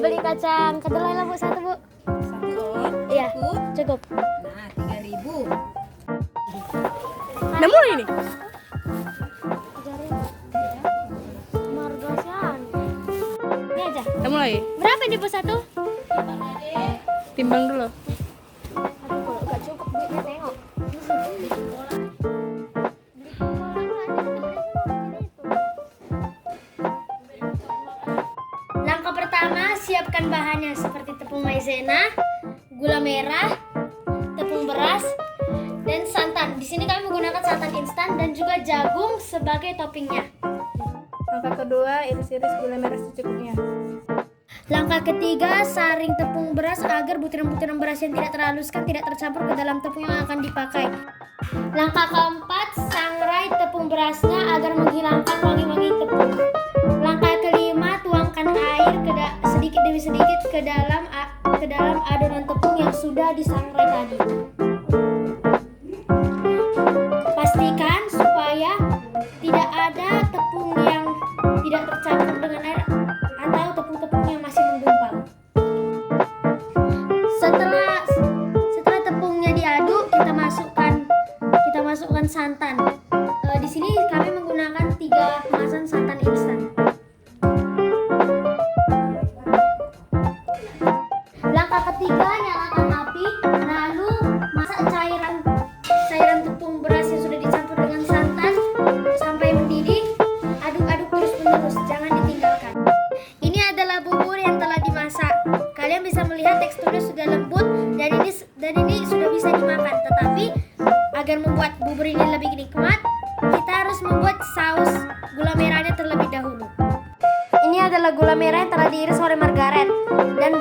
beli kacang kedelai lah Bu, satu Bu. Satu on. Iya, Cukup. cukup. Nah, 3.000. Udah mulai nih. Margosian. Ini aja. Udah mulai. Berapa nih Bu satu? Timbang dulu. Aduh, kalau nggak cukup duitnya tengok. Langkah pertama, siapkan bahannya seperti tepung maizena, gula merah, tepung beras, dan santan. Di sini kami menggunakan santan instan dan juga jagung sebagai toppingnya. Langkah kedua, iris-iris gula merah secukupnya. Langkah ketiga, saring tepung beras agar butiran-butiran beras yang tidak terhaluskan tidak tercampur ke dalam tepung yang akan dipakai. Langkah keempat, sangrai tepung berasnya agar menghilangkan wangi-wangi tepung. Langkah kelima, tuangkan air sedikit demi sedikit ke dalam adonan tepung yang sudah disangrai tadi. Pastikan supaya tidak ada tepung yang tidak tercampur dengan air atau tepung-tepung yang masih menggumpal. Setelah tepungnya diaduk, kita masukkan santan. Di sini kami menggunakan 3 kemasan santan instan. Langkah ketiga, nyalakan api, lalu masak cairan tepung beras yang sudah dicampur dengan santan sampai mendidih. Aduk-aduk terus-menerus, jangan ditinggalkan. Ini adalah bubur yang telah dimasak. Kalian bisa melihat teksturnya sudah lembut dan ini sudah bisa dimakan. Tetapi agar membuat bubur ini lebih nikmat, kita harus membuat saus gula merahnya terlebih dahulu. Ini adalah gula merah yang telah diiris oleh Margaret, dan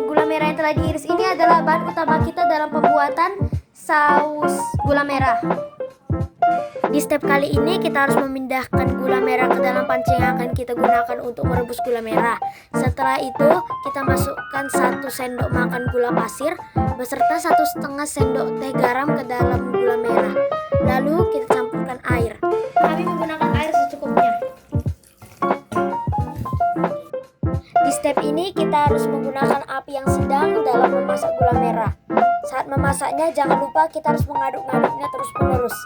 gula merah yang telah diiris ini adalah bahan utama kita dalam pembuatan saus gula merah. Di step kali ini kita harus memindahkan gula merah ke dalam panci yang akan kita gunakan untuk merebus gula merah. Setelah itu kita masukkan 1 sendok makan gula pasir beserta 1,5 sendok teh garam ke dalam gula merah. Lalu kita campurkan air. Kami menggunakan air secukupnya. Di step ini kita harus menggunakan api yang sedang dalam memasak gula merah. Saat memasaknya jangan lupa kita harus mengaduk-aduknya terus-menerus.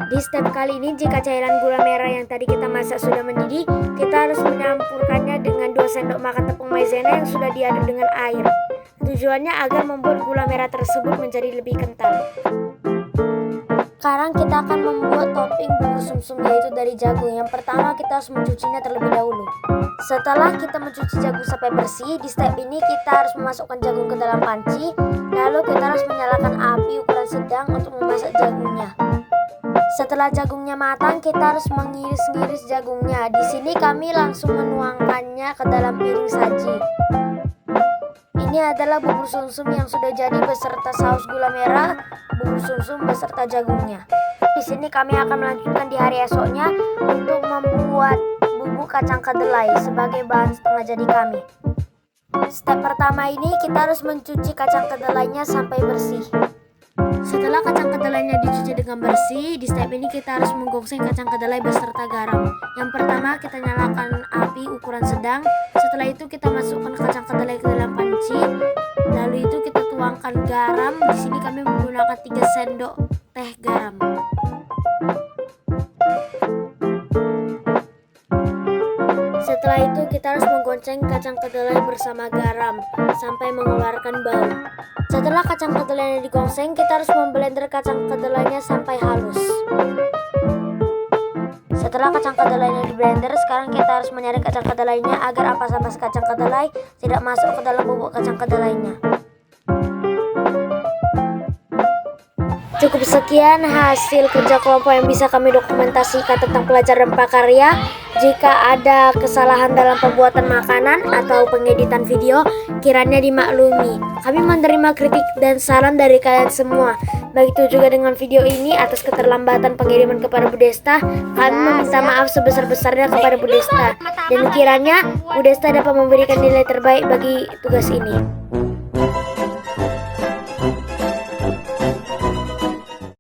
Di step kali ini jika cairan gula merah yang tadi kita masak sudah mendidih, kita harus menyampurkannya dengan 2 sendok makan tepung maizena yang sudah diaduk dengan air. Tujuannya agar membuat gula merah tersebut menjadi lebih kental. Sekarang kita akan membuat topping bubur sumsum, yaitu dari jagung. Yang pertama kita harus mencucinya terlebih dahulu. Setelah kita mencuci jagung sampai bersih, di step ini kita harus memasukkan jagung ke dalam panci. Lalu kita harus menyalakan api ukuran sedang untuk memasak jagungnya. Setelah jagungnya matang, kita harus mengiris-ngiris jagungnya. Di sini kami langsung menuangkannya ke dalam piring saji. Ini adalah bubur sumsum yang sudah jadi beserta saus gula merah, bubur sumsum beserta jagungnya. Di sini kami akan melanjutkan di hari esoknya untuk membuat bubuk kacang kedelai sebagai bahan setengah jadi kami. Step pertama ini kita harus mencuci kacang kedelainya sampai bersih. Setelah kacang kedelainya dicuci dengan bersih, di step ini kita harus menggongseng kacang kedelai beserta garam. Yang pertama kita nyalakan api ukuran sedang. Setelah itu kita masukkan kacang kedelai ke dalam panci. Lalu itu kita tuangkan garam. Di sini kami menggunakan 3 sendok teh garam. Setelah itu kita harus menggonceng kacang kedelai bersama garam sampai mengeluarkan bau. Setelah kacang kedelainya digongseng, kita harus memblender kacang kedelainya sampai halus. Setelah kacang kedelainya di blender, sekarang kita harus menyaring kacang kedelainya agar ampas-ampas kacang kedelai tidak masuk ke dalam bubuk kacang kedelainya. Cukup sekian hasil kerja kelompok yang bisa kami dokumentasikan tentang pelajar dan prakarya. Jika ada kesalahan dalam pembuatan makanan atau pengeditan video, kiranya dimaklumi. Kami menerima kritik dan saran dari kalian semua. Begitu juga dengan video ini. Atas keterlambatan pengiriman kepada Bu Desta, kami meminta maaf sebesar-besarnya kepada Bu Desta. Dan kiranya Bu Desta dapat memberikan nilai terbaik bagi tugas ini.